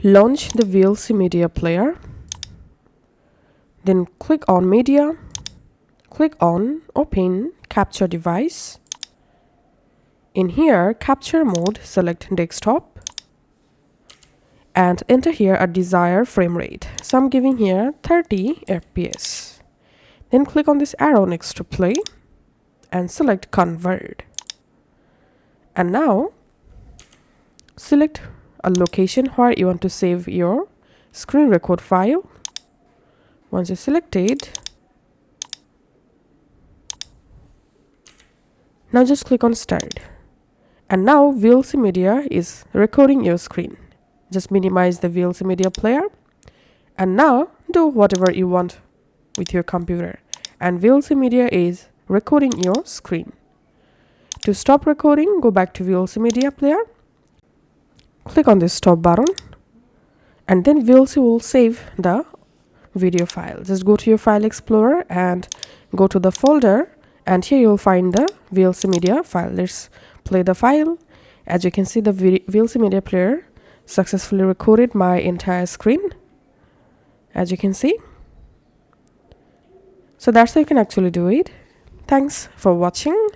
Launch the VLC Media Player. Then click on Media. Click on Open Capture Device. In here, Capture Mode, select Desktop. And enter here a desired frame rate. So I'm giving here 30 FPS. Then click on this arrow next to Play and select Convert. And now select a location where you want to save your screen record file. Once it's selected, now just click on Start. And now VLC Media is recording your screen. Just minimize the VLC Media Player. And now do whatever you want with your computer. And VLC Media is recording your screen. To stop recording, go back to VLC Media Player. Click on this stop button. And then VLC will save the video file. Just go to your file explorer and go to the folder. And here you'll find the VLC Media file. Let's play the file. As you can see, the VLC Media Player successfully recorded my entire screen, as you can see. So that's how you can actually do it. Thanks for watching.